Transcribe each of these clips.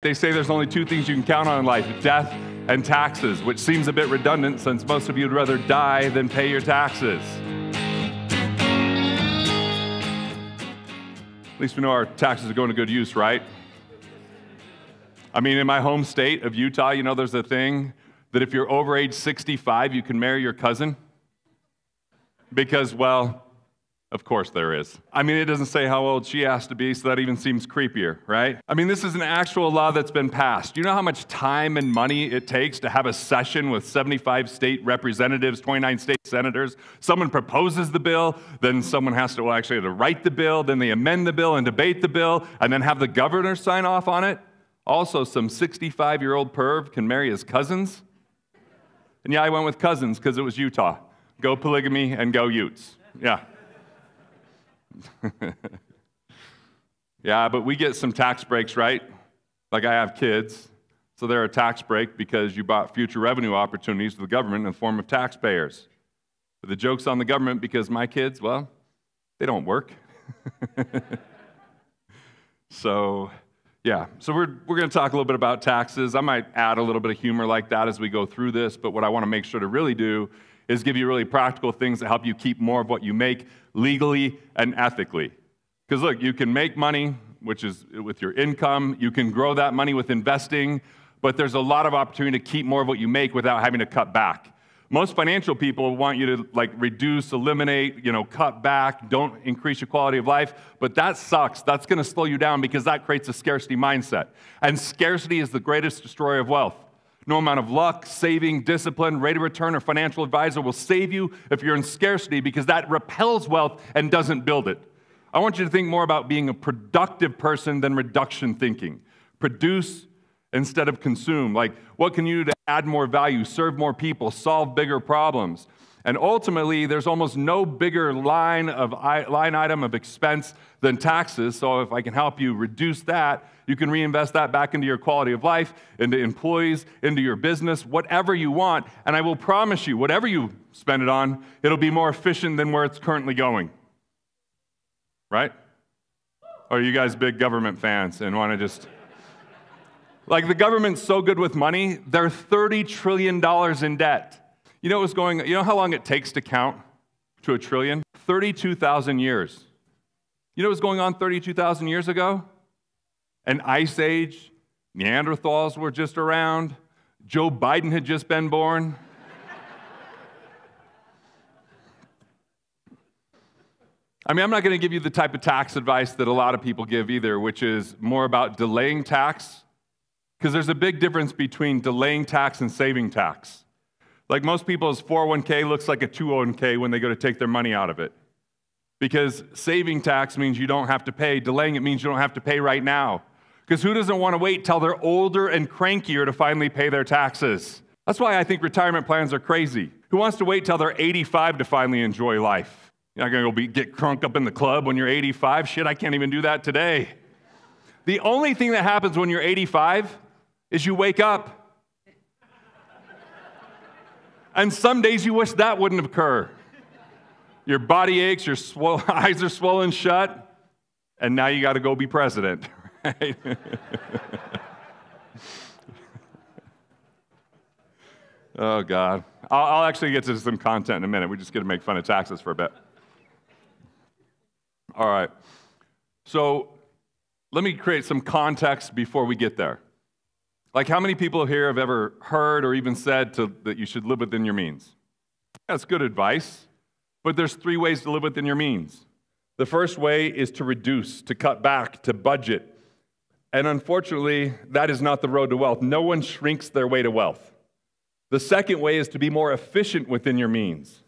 They say there's only two things you can count on in life, death and taxes, which seems a bit redundant since most of you would rather die than pay your taxes. At least we know our taxes are going to good use, right? I mean, in my home state of Utah, you know, there's a thing that if you're over age 65, you can marry your cousin. Because, well, of course there is. I mean, it doesn't say how old she has to be, so that even seems creepier, right? I mean, this is an actual law that's been passed. You know how much time and money it takes to have a session with 75 state representatives, 29 state senators? Someone proposes the bill, then someone has to write the bill, then they amend the bill and debate the bill, and then have the governor sign off on it. Also, some 65-year-old perv can marry his cousins. And yeah, I went with cousins because it was Utah. Go polygamy and go Utes. Yeah. Yeah, but we get some tax breaks, right? Like I have kids, so they're a tax break because you bought future revenue opportunities to the government in the form of taxpayers. But the joke's on the government because my kids, well, they don't work. So, yeah. So we're going to talk a little bit about taxes. I might add a little bit of humor like that as we go through this, but what I want to make sure to really do is give you really practical things that help you keep more of what you make legally and ethically. Because look, you can make money, which is with your income. You can grow that money with investing, but there's a lot of opportunity to keep more of what you make without having to cut back. Most financial people want you to reduce, eliminate, cut back, don't increase your quality of life, but that sucks. That's going to slow you down because that creates a scarcity mindset. And scarcity is the greatest destroyer of wealth. No amount of luck, saving, discipline, rate of return, or financial advisor will save you if you're in scarcity because that repels wealth and doesn't build it. I want you to think more about being a productive person than reduction thinking. Produce instead of consume. Like, what can you do to add more value, serve more people, solve bigger problems? And ultimately, there's almost no bigger line item of expense than taxes. So if I can help you reduce that, you can reinvest that back into your quality of life, into employees, into your business, whatever you want. And I will promise you, whatever you spend it on, it'll be more efficient than where it's currently going. Right? Or are you guys big government fans and want to just... the government's so good with money, they're $30 trillion in debt. You know how long it takes to count to a trillion? 32,000 years. You know what was going on 32,000 years ago? An ice age. Neanderthals were just around. Joe Biden had just been born. I mean, I'm not going to give you the type of tax advice that a lot of people give either, which is more about delaying tax, because there's a big difference between delaying tax and saving tax. Like most people's 401k looks like a 201k when they go to take their money out of it. Because saving tax means you don't have to pay. Delaying it means you don't have to pay right now. Because who doesn't want to wait till they're older and crankier to finally pay their taxes? That's why I think retirement plans are crazy. Who wants to wait till they're 85 to finally enjoy life? You're not going to get crunk up in the club when you're 85? Shit, I can't even do that today. The only thing that happens when you're 85 is you wake up. And some days you wish that wouldn't occur. Your body aches, your eyes are swollen shut, and now you got to go be president. Right? Oh, God. I'll actually get to some content in a minute. We're just going to make fun of taxes for a bit. All right. So let me create some context before we get there. Like, how many people here have ever heard or even said that you should live within your means? That's good advice, but there's 3 ways to live within your means. The first way is to reduce, to cut back, to budget. And unfortunately, that is not the road to wealth. No one shrinks their way to wealth. The second way is to be more efficient within your means.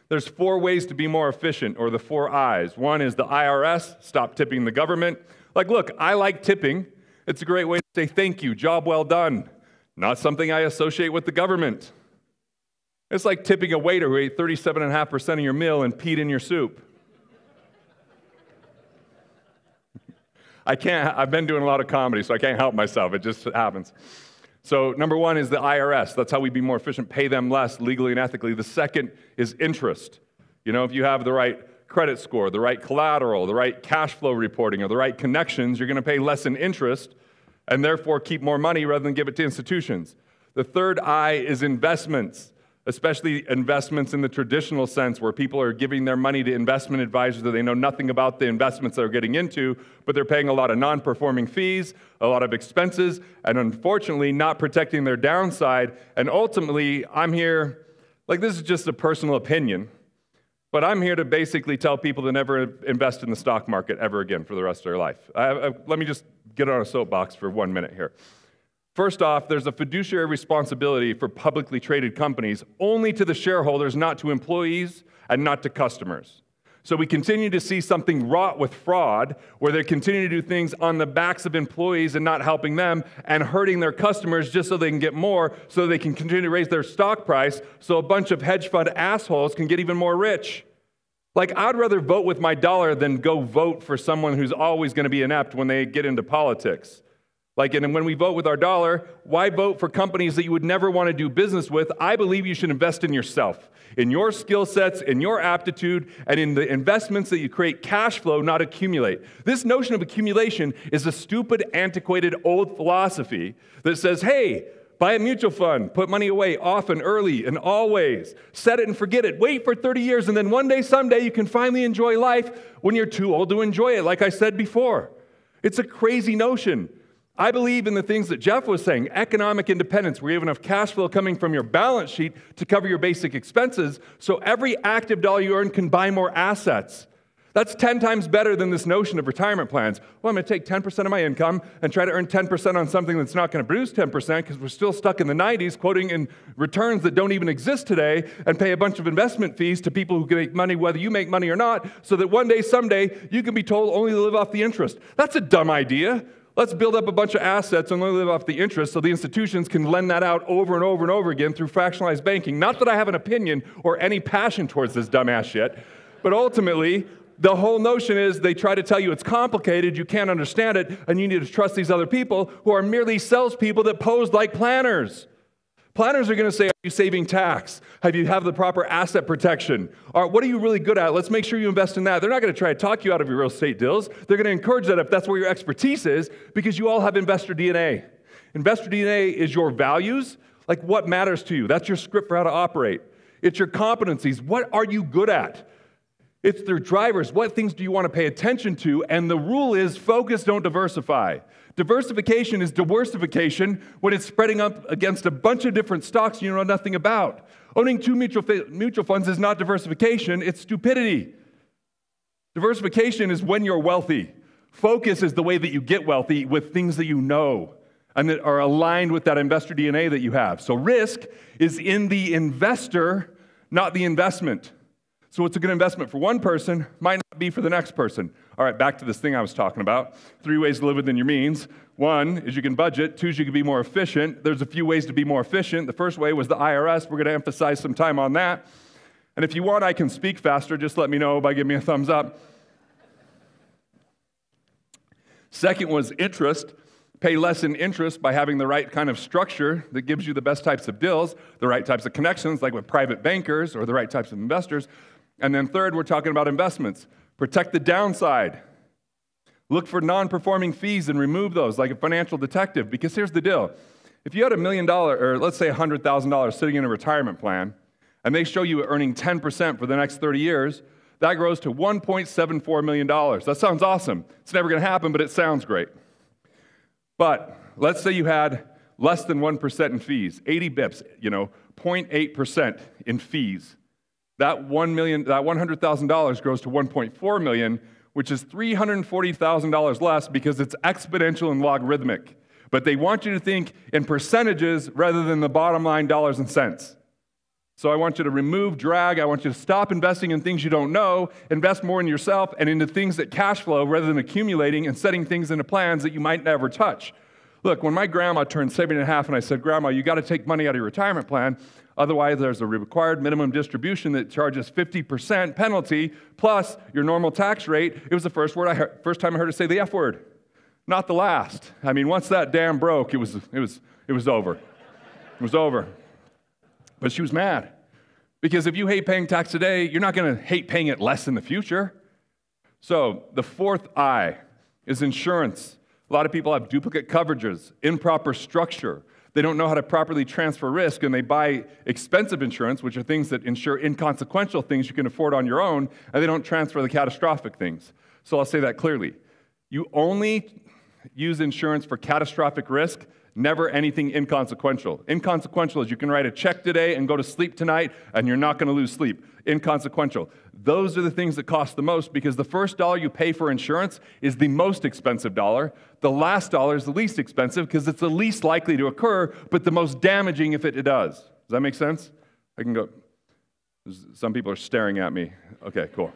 There's 4 ways to be more efficient, or the 4 I's. One is the IRS, stop tipping the government. Like, look, I like tipping. It's a great way to say thank you, job well done. Not something I associate with the government. It's like tipping a waiter who ate 37.5% of your meal and peed in your soup. I've been doing a lot of comedy, so I can't help myself. It just happens. So number 1 is the IRS. That's how we be more efficient, pay them less legally and ethically. The second is interest. If you have the right credit score, the right collateral, the right cash flow reporting, or the right connections, you're going to pay less in interest and therefore keep more money rather than give it to institutions. The third I is investments, especially investments in the traditional sense where people are giving their money to investment advisors that they know nothing about the investments they're getting into, but they're paying a lot of non-performing fees, a lot of expenses, and unfortunately not protecting their downside. And ultimately, I'm here, like this is just a personal opinion, but I'm here to basically tell people to never invest in the stock market ever again for the rest of their life. Let me just get on a soapbox for 1 minute here. First off, there's a fiduciary responsibility for publicly traded companies only to the shareholders, not to employees and not to customers. So we continue to see something wrought with fraud where they continue to do things on the backs of employees and not helping them and hurting their customers just so they can get more, so they can continue to raise their stock price so a bunch of hedge fund assholes can get even more rich. Like, I'd rather vote with my dollar than go vote for someone who's always going to be inept when they get into politics. Like, and when we vote with our dollar, why vote for companies that you would never want to do business with? I believe you should invest in yourself, in your skill sets, in your aptitude, and in the investments that you create cash flow, not accumulate. This notion of accumulation is a stupid, antiquated, old philosophy that says, hey, buy a mutual fund, put money away often, early, and always. Set it and forget it. Wait for 30 years, and then one day, someday, you can finally enjoy life when you're too old to enjoy it, like I said before. It's a crazy notion. I believe in the things that Jeff was saying, economic independence, where you have enough cash flow coming from your balance sheet to cover your basic expenses, so every active dollar you earn can buy more assets. That's 10 times better than this notion of retirement plans. Well, I'm going to take 10% of my income and try to earn 10% on something that's not going to produce 10% because we're still stuck in the 90s, quoting in returns that don't even exist today, and pay a bunch of investment fees to people who can make money whether you make money or not, so that one day, someday, you can be told only to live off the interest. That's a dumb idea. Let's build up a bunch of assets and only live off the interest so the institutions can lend that out over and over and over again through fractionalized banking. Not that I have an opinion or any passion towards this dumbass shit, but ultimately, the whole notion is they try to tell you it's complicated, you can't understand it, and you need to trust these other people who are merely salespeople that pose like planners. Planners are going to say, are you saving tax? Have you have the proper asset protection? Or what are you really good at? Let's make sure you invest in that. They're not going to try to talk you out of your real estate deals. They're going to encourage that if that's where your expertise is, because you all have investor DNA. Investor DNA is your values, like what matters to you. That's your script for how to operate. It's your competencies. What are you good at? It's their drivers. What things do you want to pay attention to? And the rule is focus, don't diversify. Diversification is diversification when it's spreading up against a bunch of different stocks you know nothing about. Owning two mutual funds is not diversification, it's stupidity. Diversification is when you're wealthy. Focus is the way that you get wealthy with things that you know and that are aligned with that investor DNA that you have. So risk is in the investor, not the investment. So what's a good investment for one person might not be for the next person. All right, back to this thing I was talking about. 3 ways to live within your means. 1 is you can budget. 2 is you can be more efficient. There's a few ways to be more efficient. The first way was the IRS. We're going to emphasize some time on that. And if you want, I can speak faster. Just let me know by giving me a thumbs up. Second was interest. Pay less in interest by having the right kind of structure that gives you the best types of deals, the right types of connections, like with private bankers or the right types of investors. And then third, we're talking about investments. Protect the downside. Look for non-performing fees and remove those, like a financial detective. Because here's the deal. If you had $1 million, or let's say $100,000 sitting in a retirement plan, and they show you earning 10% for the next 30 years, that grows to $1.74 million. That sounds awesome. It's never going to happen, but it sounds great. But let's say you had less than 1% in fees, 80 bips, 0.8% in fees. That $100,000 grows to $1.4 million, which is $340,000 less because it's exponential and logarithmic. But they want you to think in percentages rather than the bottom line dollars and cents. So I want you to remove drag. I want you to stop investing in things you don't know, invest more in yourself and into things that cash flow rather than accumulating and setting things into plans that you might never touch. Look, when my grandma turned 70.5 and I said, Grandma, you got to take money out of your retirement plan, otherwise there's a required minimum distribution that charges 50% penalty plus your normal tax rate. It was the first time I heard her say the F word, not the last. I mean, once that dam broke, it was over. It was over. But she was mad because if you hate paying tax today, you're not going to hate paying it less in the future. So the fourth I is insurance. A lot of people have duplicate coverages, improper structure. They don't know how to properly transfer risk, and they buy expensive insurance, which are things that insure inconsequential things you can afford on your own, and they don't transfer the catastrophic things. So I'll say that clearly. You only use insurance for catastrophic risk, never anything inconsequential. Inconsequential is you can write a check today and go to sleep tonight, and you're not going to lose sleep. Inconsequential. Those are the things that cost the most, because the first dollar you pay for insurance is the most expensive dollar. The last dollar is the least expensive because it's the least likely to occur, but the most damaging if it does. Does that make sense? I can go. Some people are staring at me. Okay, cool.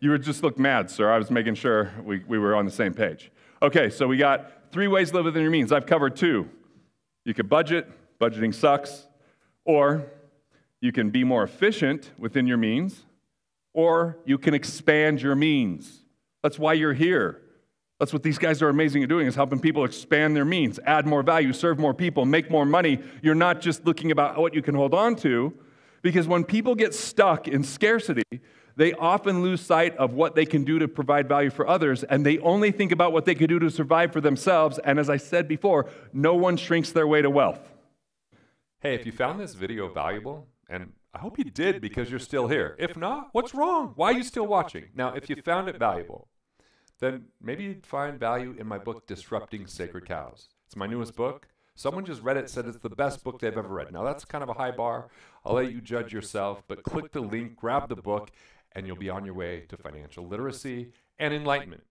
You would just look mad, sir. I was making sure we were on the same page. Okay, so we got 3 ways to live within your means. I've covered 2. You could budget. Budgeting sucks. Or you can be more efficient within your means. Or you can expand your means. That's why you're here. That's what these guys are amazing at doing, is helping people expand their means, add more value, serve more people, make more money. You're not just looking about what you can hold on to, because when people get stuck in scarcity, they often lose sight of what they can do to provide value for others, and they only think about what they can do to survive for themselves. And as I said before, no one shrinks their way to wealth. Hey, if you found this video valuable, and I hope you did because you're still here. If not, what's wrong? Why are you still watching? Now, if you found it valuable, then maybe you'd find value in my book, Disrupting Sacred Cows. It's my newest book. Someone just read it, said it's the best book they've ever read. Now, that's kind of a high bar. I'll let you judge yourself, but click the link, grab the book, and you'll be on your way to financial literacy and enlightenment.